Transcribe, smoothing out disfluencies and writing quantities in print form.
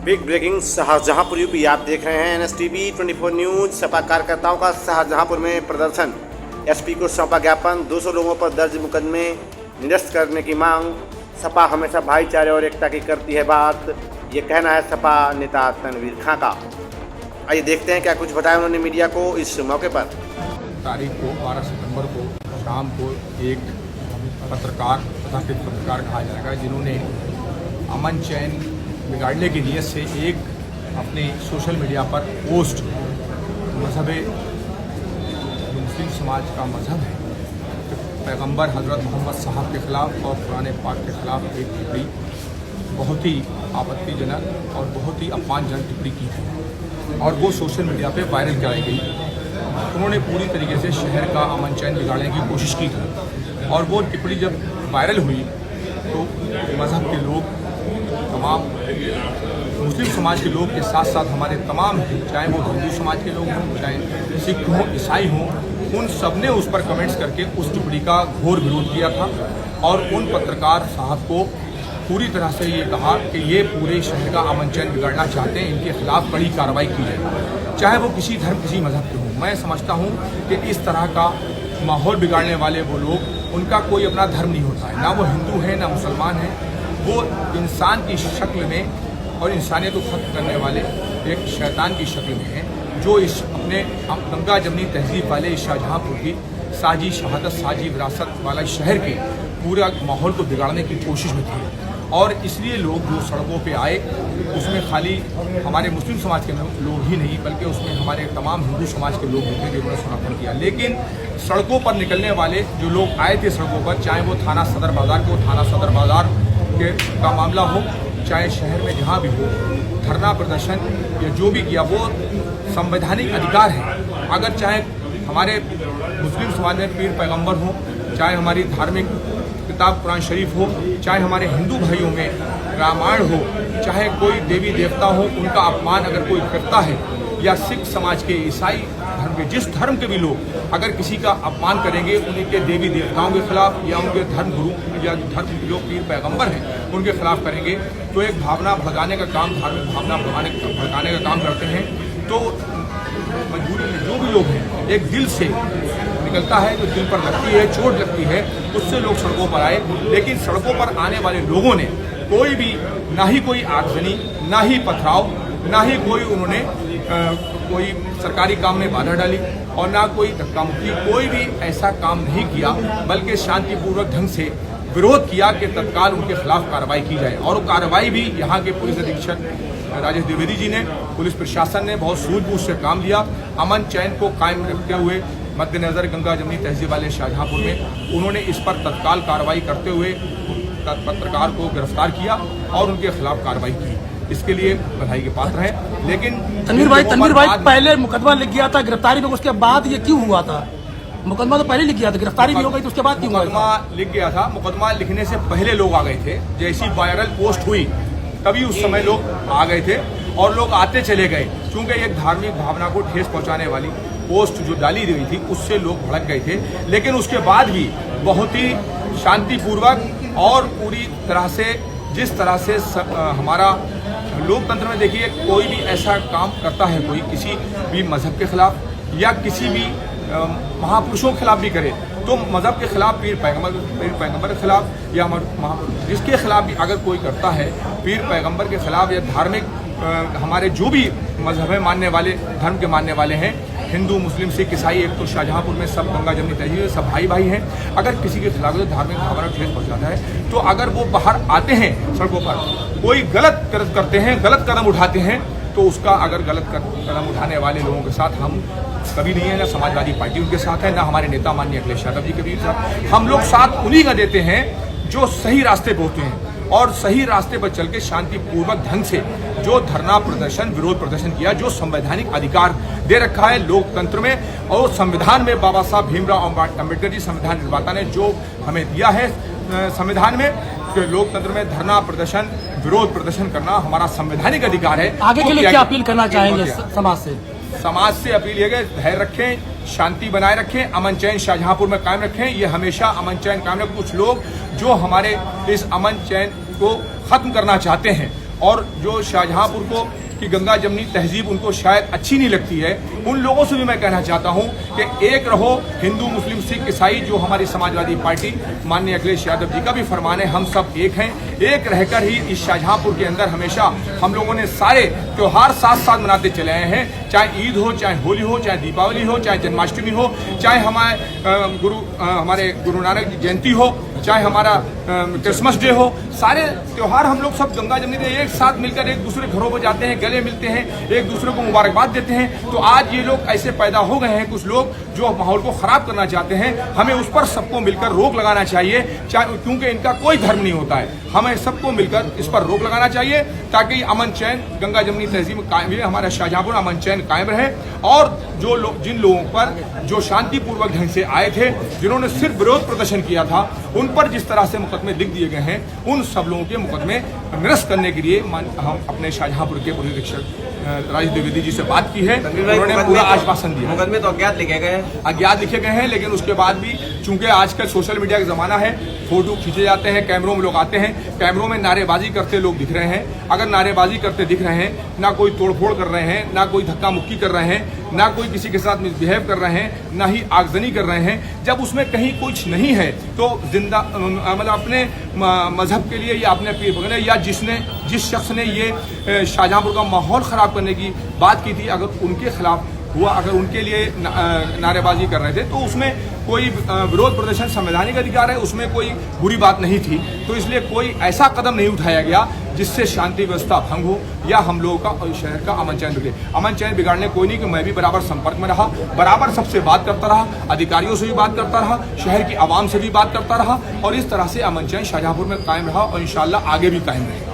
Big breaking Shahjahanpur UP. आप देख रहे हैं NSTV 24 न्यूज। सपा कार्यकर्ताओं का शाहजहांपुर में प्रदर्शन। एसपी को सौंपा ज्ञापन। 200 लोगों पर दर्ज मुकदमे निरस्त करने की मांग। सपा हमेशा भाईचारे और एकता की करती है बात, ये कहना है सपा नेता तनवीर खां का। आइए देखते हैं क्या कुछ बताया उन्होंने मीडिया को इस मौके पर। तारीख को 12 सितंबर को शाम को एक पत्रकार तथा फिर पत्रकार कहा जाएगा जिन्होंने अमन चैन बिगाड़ने की नीयत से एक अपने सोशल मीडिया पर पोस्ट मजहब मुस्लिम समाज का मजहब है पैगंबर हज़रत मोहम्मद साहब के ख़िलाफ़ और कुरान पाक के ख़िलाफ़ एक टिप्पणी बहुत ही आपत्तिजनक और बहुत ही अपमानजनक टिप्पणी की थी और वो सोशल मीडिया पे वायरल कराई गई। उन्होंने पूरी तरीके से शहर का अमन चैन बिगाड़ने की कोशिश की थी और वो टिप्पणी जब वायरल हुई तो मज़हब के लोग, तमाम मुस्लिम समाज के लोग के साथ साथ हमारे तमाम, चाहे वो हिंदू समाज के लोग हों, चाहे सिख हों, ईसाई हों, उन सब ने उस पर कमेंट्स करके उस टिप्पणी का घोर विरोध किया था और उन पत्रकार साहब को पूरी तरह से ये कहा कि ये पूरे शहर का अमन चैन बिगाड़ना चाहते हैं, इनके खिलाफ कड़ी कार्रवाई की जाए, चाहे वो किसी धर्म किसी मजहब के हों। मैं समझता हूँ कि इस तरह का माहौल बिगाड़ने वाले वो लोग, उनका कोई अपना धर्म नहीं होता है, ना वो हिंदू है ना मुसलमान है, वो इंसान की शक्ल में और इंसानियत को खत्म करने वाले एक शैतान की शक्ल में है जो इस अपने गंगा जमनी तहजीब वाले शाहजहांपुर की साजी शहादत साजी विरासत वाला शहर के पूरा माहौल को बिगाड़ने की कोशिश में थी और इसलिए लोग जो सड़कों पे आए उसमें खाली हमारे मुस्लिम समाज के लोग ही नहीं बल्कि उसमें हमारे तमाम हिंदू समाज के लोग भी थे जिन्होंने समर्थन किया। लेकिन सड़कों पर निकलने वाले जो लोग आए थे सड़कों पर, चाहे वो थाना सदर बाज़ार को थाना सदर बाज़ार का मामला हो, चाहे शहर में जहाँ भी हो, धरना प्रदर्शन या जो भी किया वो संवैधानिक अधिकार है। अगर चाहे हमारे मुस्लिम समाज में पीर पैगंबर हो, चाहे हमारी धार्मिक किताब कुरान शरीफ हो, चाहे हमारे हिंदू भाइयों में रामायण हो, चाहे कोई देवी देवता हो, उनका अपमान अगर कोई करता है, या सिख समाज के, ईसाई धर्म के, जिस धर्म के भी लोग अगर किसी का अपमान करेंगे उनके देवी देवताओं के खिलाफ या उनके धर्म गुरु या धर्म जो पीर पैगंबर हैं उनके खिलाफ करेंगे तो एक भावना भड़काने का काम, धार्मिक भावना भड़काने का काम करते हैं। तो मजबूरी में जो भी लोग हैं एक दिल से निकलता है, जो दिल पर लगती है, चोट लगती है, उससे लोग सड़कों पर आए। लेकिन सड़कों पर आने वाले लोगों ने कोई भी, ना ही कोई आगजनी, ना ही पथराव, ना ही कोई उन्होंने कोई सरकारी काम में बाधा डाली और ना कोई धक्का मुक्की, कोई भी ऐसा काम नहीं किया, बल्कि शांतिपूर्वक ढंग से विरोध किया कि तत्काल उनके खिलाफ कार्रवाई की जाए। और वो कार्रवाई भी यहाँ के पुलिस अधीक्षक राजेश द्विवेदी जी ने, पुलिस प्रशासन ने बहुत सूझबूझ से काम लिया। अमन चैन को कायम रखते हुए मद्देनजर गंगा जमनी तहजीब वाले शाहजहांपुर में उन्होंने इस पर तत्काल कार्रवाई करते हुए पत्रकार को गिरफ्तार किया और उनके खिलाफ कार्रवाई की। इसके लिए बधाई के पात्र हैं। लेकिन तनवीर भाई पहले मुकदमा लिख गया था, गिरफ्तारी में, उसके बाद ये क्यों हुआ था? मुकदमा तो पहले लिख गया था, गिरफ्तारी भी हो गई तो उसके बाद क्यों हुआ? मुकदमा लिख गया था, मुकदमा लिखने से पहले लोग आ गए थे। जैसी वायरल पोस्ट हुई तभी उस समय लोग आ गए थे और लोग आते चले गए, क्योंकि एक धार्मिक भावना को ठेस पहुंचाने वाली पोस्ट जो डाली गई थी उससे लोग भड़क गए थे। लेकिन उसके बाद भी बहुत ही शांतिपूर्वक और पूरी तरह से, जिस तरह से हमारा लोकतंत्र में देखिए, कोई भी ऐसा काम करता है, कोई किसी भी मजहब के खिलाफ या किसी भी महापुरुषों के खिलाफ भी करे तो मजहब के खिलाफ, पीर पैगंबर के खिलाफ या जिसके खिलाफ भी अगर कोई करता है, पीर पैगंबर के खिलाफ या धार्मिक हमारे जो भी मजहब मानने वाले, धर्म के मानने वाले हैं, हिंदू मुस्लिम सिख ईसाई, एक तो शाहजहांपुर में सब गंगा जमनी तहजीब सब भाई भाई हैं। अगर किसी के खिलाफ धार्मिक भावना ठेस पहुंचाता है तो अगर वो बाहर आते हैं सड़कों पर, कोई गलत करते हैं, गलत कदम उठाते हैं, तो उसका अगर गलत कदम उठाने वाले लोगों के साथ हम कभी नहीं है, ना समाजवादी पार्टी उनके साथ है, ना हमारे नेता माननीय अखिलेश यादव जी के भी साथ। हम लोग साथ उन्हीं का देते हैं जो सही रास्ते पे होते हैं और सही रास्ते पर चल के शांतिपूर्वक ढंग से जो धरना प्रदर्शन, विरोध प्रदर्शन किया, जो संवैधानिक अधिकार दे रखा है लोकतंत्र में और संविधान में बाबा साहब भीमराव अम्बेडकर जी संविधान निर्माता ने जो हमें दिया है संविधान में, कि लोकतंत्र में धरना प्रदर्शन, विरोध प्रदर्शन करना हमारा संवैधानिक अधिकार है। आगे के लिए क्या अपील करना चाहेंगे समाज से? समाज से अपील है कि धैर्य रखें, शांति बनाए रखें, अमन चैन शाहजहांपुर में कायम रखें। ये हमेशा अमन चैन कायम रखें। कुछ लोग जो हमारे इस अमन चैन को खत्म करना चाहते हैं और जो शाहजहांपुर को कि गंगा जमनी तहजीब उनको शायद अच्छी नहीं लगती है, उन लोगों से भी मैं कहना चाहता हूं कि एक रहो, हिंदू मुस्लिम सिख ईसाई, जो हमारी समाजवादी पार्टी माननीय अखिलेश यादव जी का भी फरमान है, हम सब एक हैं। एक रहकर ही इस शाहजहांपुर के अंदर हमेशा हम लोगों ने सारे त्योहार साथ साथ मनाते चले आए हैं, चाहे ईद हो, चाहे होली हो, चाहे दीपावली हो, चाहे जन्माष्टमी हो, चाहे हमारे गुरु नानक जयंती हो, चाहे हमारा क्रिसमस डे हो। सारे त्योहार हम लोग सब गंगा जमनी में एक साथ मिलकर एक दूसरे घरों पर जाते हैं, गले मिलते हैं, एक दूसरे को मुबारकबाद देते हैं। तो आज ये लोग ऐसे पैदा हो गए हैं, कुछ लोग जो माहौल को खराब करना चाहते हैं, हमें उस पर सबको मिलकर रोक लगाना चाहिए, क्योंकि इनका कोई धर्म नहीं होता है। हमें सबको मिलकर इस पर रोक लगाना चाहिए ताकि अमन चैन गंगा जमनी तहजीब कायम रहे, हमारा शाहजहांपुर अमन चैन कायम रहे। और जिन लोगों पर जो शांतिपूर्वक ढंग से आए थे, जिन्होंने सिर्फ विरोध प्रदर्शन किया था, उन पर जिस तरह से मुकदमे लिख दिए गए हैं, उन सब लोगों के मुकदमे निरस्त करने के लिए हम अपने शाहजहांपुर के पुलिस अधीक्षक राजेश द्विवेदी जी से बात की है। उन्होंने पूरा आश्वासन दिया। मुकदमे तो अज्ञात लिखे गए हैं, अज्ञात लिखे गए हैं, लेकिन उसके बाद भी चूंकि आजकल सोशल मीडिया का जमाना है, फोटो खींचे जाते हैं, कैमरों में लोग आते हैं, कैमरों में नारेबाजी करते लोग दिख रहे हैं। अगर नारेबाजी करते दिख रहे हैं, ना कोई तोड़फोड़ कर रहे हैं, ना कोई धक्का मुक्की कर रहे हैं, ना कोई किसी के साथ मिसबिहेव कर रहे हैं, ना ही आगजनी कर रहे हैं, जब उसमें कहीं कुछ नहीं है तो जिंदा मतलब अपने मजहब के लिए या अपने पीर पगने या जिस शख्स ने ये शाहजहांपुर का माहौल खराब करने की बात की थी, अगर उनके खिलाफ हुआ, अगर उनके लिए नारेबाजी कर रहे थे, तो उसमें कोई विरोध प्रदर्शन संवैधानिक अधिकार है, उसमें कोई बुरी बात नहीं थी। तो इसलिए कोई ऐसा कदम नहीं उठाया गया जिससे शांति व्यवस्था भंग हो या हम लोगों का और शहर का अमन चैन बिगड़े। अमन चैन बिगाड़ने कोई नहीं, कि मैं भी बराबर संपर्क में रहा, बराबर सबसे बात करता रहा, अधिकारियों से भी बात करता रहा, शहर की आवाम से भी बात करता रहा, और इस तरह से अमन चैन शाहजहांपुर में कायम रहा और इंशाल्लाह आगे भी कायम रहेगा।